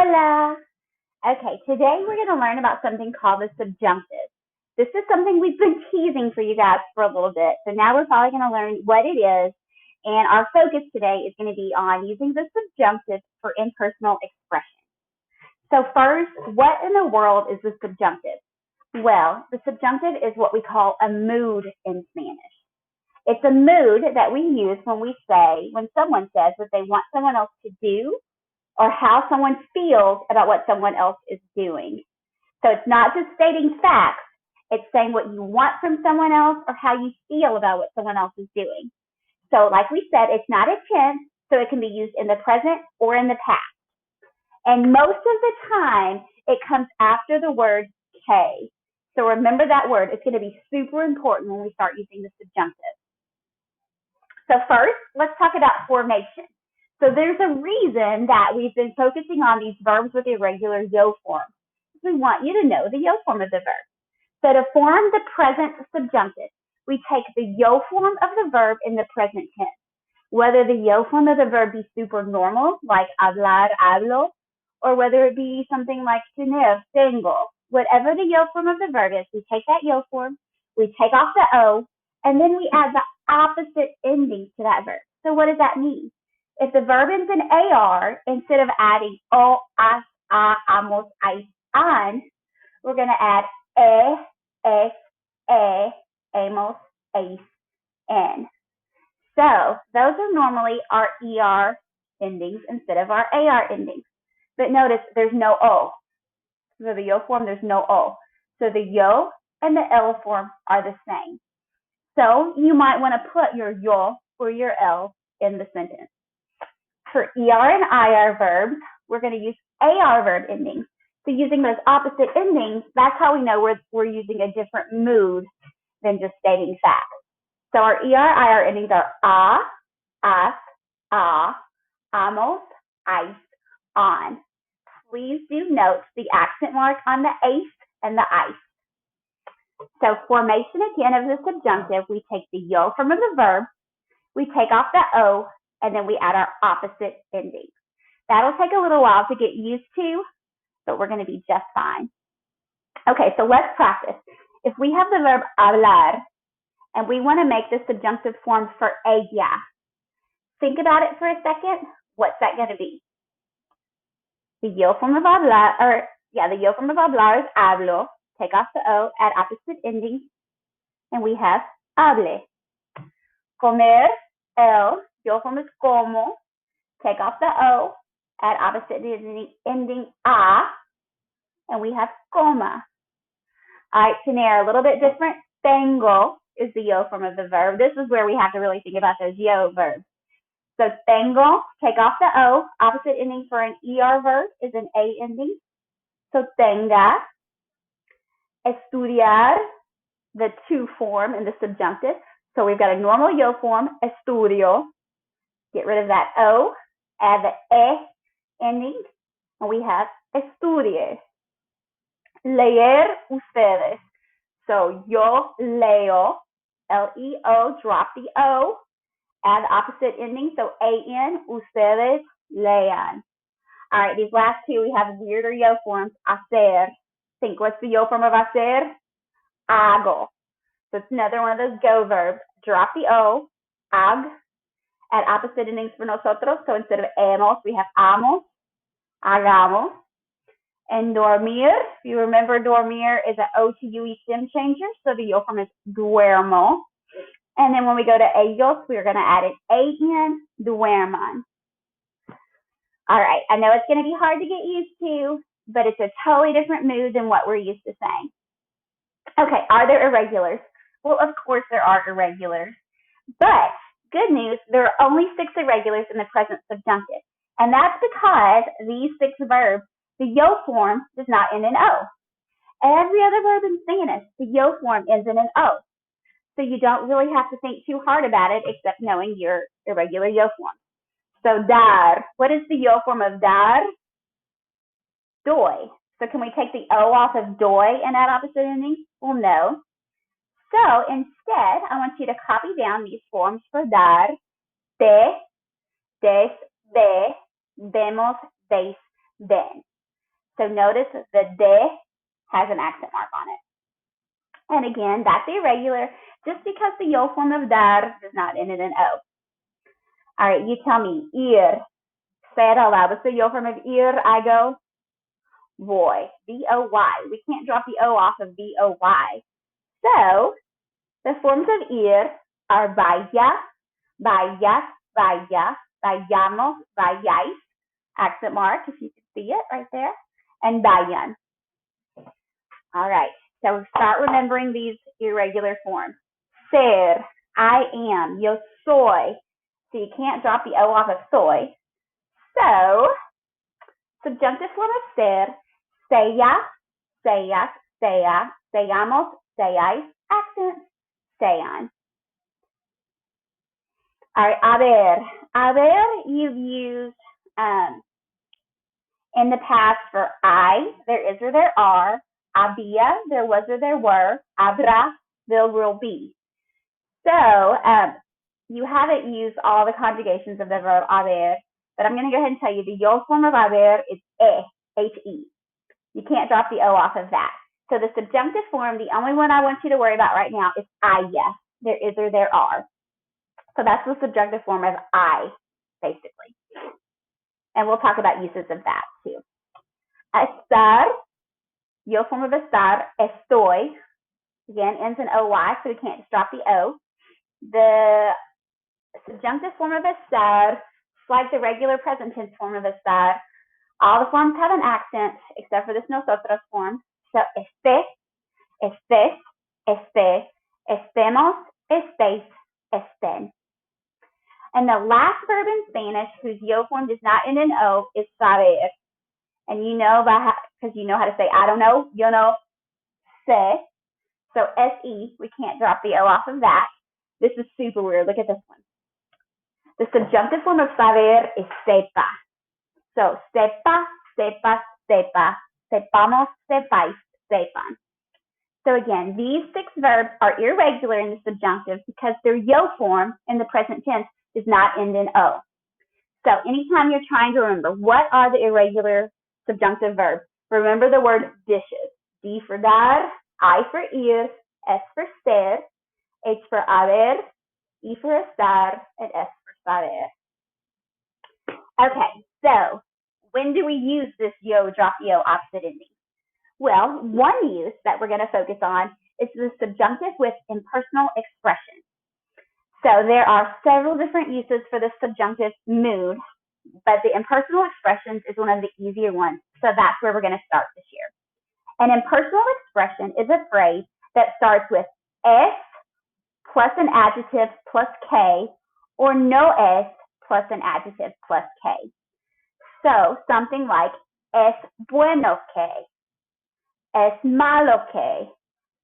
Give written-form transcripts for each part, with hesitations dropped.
Hola. Okay, today we're going to learn about something called the subjunctive. This is something we've been teasing for you guys for a little bit. So now we're probably going to learn what it is. And our focus today is going to be on using the subjunctive for impersonal expression. So first, what in the world is the subjunctive? Well, the subjunctive is what we call a mood in Spanish. It's a mood that we use when someone says what they want someone else to do or how someone feels about what someone else is doing. So it's not just stating facts, it's saying what you want from someone else or how you feel about what someone else is doing. So like we said, it's not a tense, so it can be used in the present or in the past. And most of the time, it comes after the word K. So remember that word. It's going to be super important when we start using the subjunctive. So first, let's talk about formation. So there's a reason that we've been focusing on these verbs with irregular yo form. We want you to know the yo form of the verb. So to form the present subjunctive, we take the yo form of the verb in the present tense. Whether the yo form of the verb be super normal, like hablar, hablo, or whether it be something like tener, tengo. Whatever the yo form of the verb is, we take that yo form, we take off the O, and then we add the opposite ending to that verb. So what does that mean? If the verb ends in AR, instead of adding o, as, a, amos, ais, an, we're going to add es, amos, ais, en. So those are normally our ER endings instead of our AR endings. But notice there's no O. So the yo form, there's no O. So the yo and the L form are the same. So you might want to put your yo or your L in the sentence. For ER and IR verbs, we're going to use AR verb endings. So using those opposite endings, that's how we know we're using a different mood than just stating facts. So our ER, IR endings are as, amos, ais, on. Please do note the accent mark on the ais and the ais. So formation again of the subjunctive, we take the yo form of the verb, we take off the O, and then we add our opposite ending. That'll take a little while to get used to, but we're going to be just fine. Okay, so let's practice. If we have the verb hablar, and we want to make the subjunctive form for ella, think about it for a second. What's that going to be? The yo form of hablar, the yo form of hablar is hablo. Take off the O, add opposite ending, and we have hable. Comer, el, yo form is como. Take off the O, add opposite ending a, and we have coma. All right, tener, a little bit different. Tengo is the yo form of the verb. This is where we have to really think about those yo verbs. So tengo, take off the O. Opposite ending for an ER verb is an A ending. So tenga. Estudiar, the to form in the subjunctive. So we've got a normal yo form, estudio. Get rid of that O, add the E ending, and we have estudie. Leer ustedes. So yo leo, L-E-O, drop the O, add the opposite ending, so A-N, ustedes lean. All right, these last two, we have weirder yo forms, hacer. Think, what's the yo form of hacer? Hago. So it's another one of those go verbs. Drop the O, ag, add opposite endings for nosotros. So instead of hemos, we have amos, hagamos. And dormir, if you remember, dormir is an O-to-U-E stem changer. So the yo form is duermo. And then when we go to ellos, we're going to add an A-N, duerman. All right, I know it's going to be hard to get used to, but it's a totally different mood than what we're used to saying. Okay, are there irregulars? Well, of course there are irregulars. But good news, there are only 6 irregulars in the present subjunctive. And that's because these 6 verbs, the yo form does not end in O. Every other verb in Spanish, the yo form ends in an O. So you don't really have to think too hard about it except knowing your irregular yo form. So dar, what is the yo form of dar? Doy. So can we take the O off of doy and add opposite endings? Well, no. So instead, I want you to copy down these forms for dar. Te, des, de, demos, deis, den. So notice the de has an accent mark on it. And again, that's irregular just because the yo form of dar does not end in an O. All right, you tell me, ir. Say it out loud. What's the yo form of ir? I go, voy. V-O-Y. We can't drop the O off of V-O-Y. So the forms of ir are vaya, vayas, vaya, vayamos, vayáis, accent mark, if you can see it right there, and vayan. All right, so start remembering these irregular forms. Ser, I am. Yo soy. So you can't drop the O off of soy. So, subjunctive form of ser, seya, seyas, seya, seyamos, seyáis, accent, seyan. All right, haber. Haber you've used in the past for I, there is or there are. Había, there was or there were. Habrá, there will be. So you haven't used all the conjugations of the verb haber, but I'm going to go ahead and tell you the yo form of haber is H-E. You can't drop the O off of that. So the subjunctive form, the only one I want you to worry about right now is haya. There is or there are. So that's the subjunctive form of I, basically. And we'll talk about uses of that too. Estar, yo form of estar, estoy. Again, ends in OY, so we can't just drop the O. The subjunctive form of estar, like the regular present tense form of estar, all the forms have an accent except for this nosotros form. So esté, estés, esté, estemos, estéis, estén. And the last verb in Spanish whose yo form does not end in O is saber. And you know because you know how to say I don't know, yo no sé. So S-E, we can't drop the O off of that. This is super weird. Look at this one. The subjunctive form of saber is sepa. So sepa, sepas, sepa, sepamos, sepáis, sepan. So again, these 6 verbs are irregular in the subjunctive because their yo form in the present tense does not end in O. So anytime you're trying to remember what are the irregular subjunctive verbs, remember the word dishes. D for dar, I for ir, S for ser, H for haber, E for estar, and S for saber. Okay, so when do we use this yo, drop the O opposite ending? Well, one use that we're going to focus on is the subjunctive with impersonal expression. So there are several different uses for the subjunctive mood, but the impersonal expressions is one of the easier ones. So that's where we're going to start this year. An impersonal expression is a phrase that starts with es plus an adjective plus K, or no es plus an adjective plus K. So something like es bueno que, es malo que,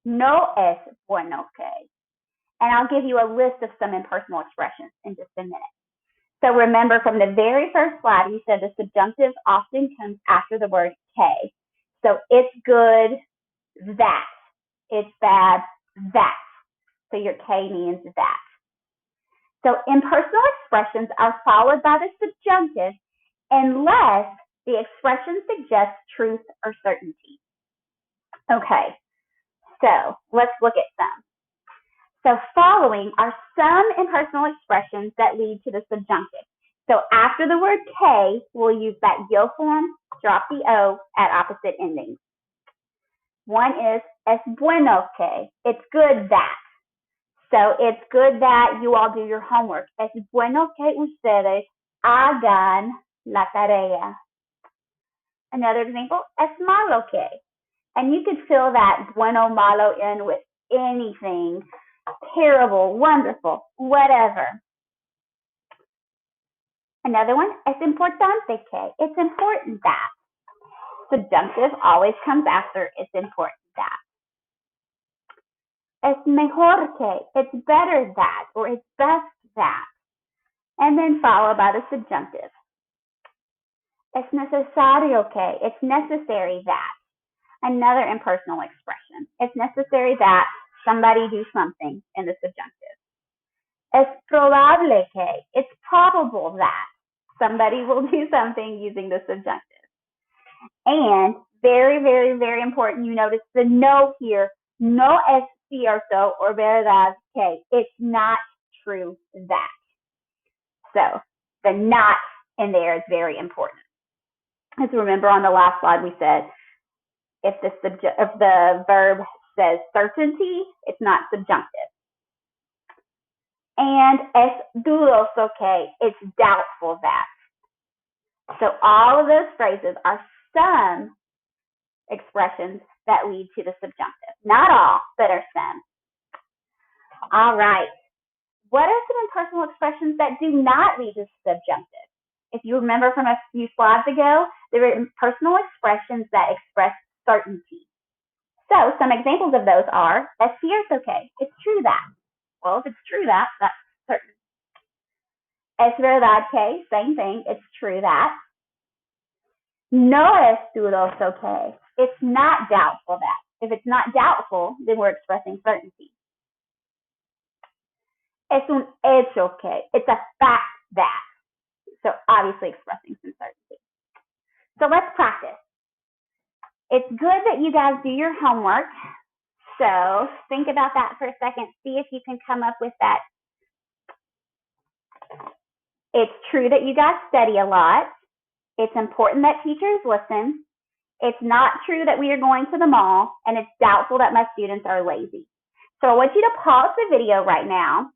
no es bueno que. And I'll give you a list of some impersonal expressions in just a minute. So remember from the very first slide, you said the subjunctive often comes after the word K. So it's good, that. It's bad, that. So your K means that. So impersonal expressions are followed by the subjunctive unless the expression suggests truth or certainty. Okay, so let's look at some. So following are some impersonal expressions that lead to the subjunctive. So after the word K, we'll use that yo form, drop the O at opposite endings. One is es bueno que, it's good that. So it's good that you all do your homework. Es bueno que ustedes hagan la tarea. Another example, es malo que. And you could fill that bueno, malo in with anything. Terrible, wonderful, whatever. Another one, es importante que. It's important that. Subjunctive always comes after it's important that. Es mejor que. It's better that, or it's best that. And then followed by the subjunctive. Es necesario que. It's necessary that. Another impersonal expression. It's necessary that somebody do something in the subjunctive. Es probable que. It's probable that somebody will do something using the subjunctive. And very, very, very important. You notice the no here. No es cierto or verdad que. It's not true that. So the not in there is very important. As remember on the last slide we said if the verb says certainty, it's not subjunctive. And es dudoso que, it's doubtful that. So all of those phrases are some expressions that lead to the subjunctive. Not all, but are some. All right. What are some impersonal expressions that do not lead to subjunctive? If you remember from a few slides ago, there were impersonal expressions that express certainty. So some examples of those are, es cierto que, it's true that. Well, if it's true that, that's certain. Es verdad que, same thing, it's true that. No es dudoso que, it's not doubtful that. If it's not doubtful, then we're expressing certainty. Es un hecho que, it's a fact that. So obviously expressing some certainty. So let's practice. It's good that you guys do your homework. So think about that for a second. See if you can come up with that. It's true that you guys study a lot. It's important that teachers listen. It's not true that we are going to the mall, and it's doubtful that my students are lazy. So I want you to pause the video right now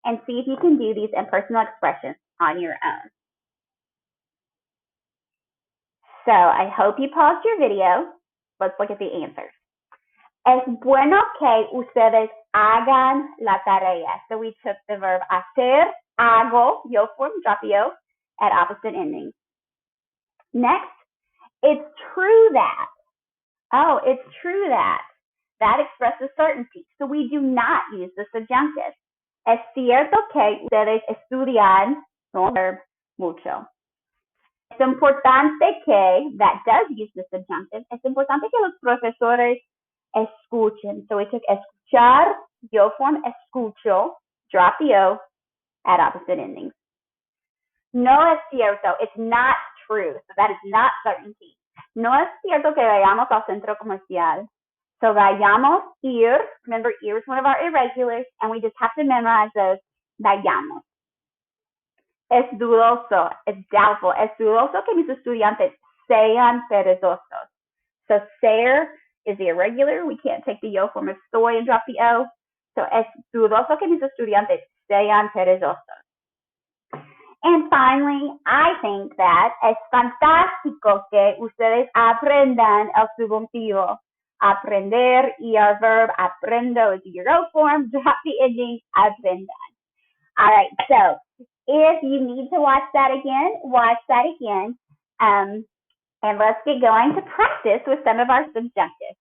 and see if you can do these impersonal expressions on your own. So I hope you paused your video. Let's look at the answers. Es bueno que ustedes hagan la tarea. So we took the verb hacer, hago, yo form, drop yo, at opposite endings. Next, it's true that. Oh, it's true that. That expresses certainty. So we do not use the subjunctive. Es cierto que ustedes estudian, no verb, mucho. Es importante que, that does use the subjunctive, es importante que los profesores escuchen. So we took escuchar, yo form escucho, drop the O, at opposite endings. No es cierto, it's not true. So that is not certainty. No es cierto que vayamos al centro comercial. So vayamos, ir, remember ir is one of our irregulars, and we just have to memorize those, vayamos. Es dudoso, it's doubtful. Es dudoso que mis estudiantes sean perezosos. So ser is the irregular. We can't take the yo form of soy and drop the O. So es dudoso que mis estudiantes sean perezosos. And finally, I think that es fantástico que ustedes aprendan el subjuntivo. Aprender, ER verb, aprendo is your O form, drop the ending, aprendan. All right, so if you need to watch that again, watch that again. And let's get going to practice with some of our subjunctives.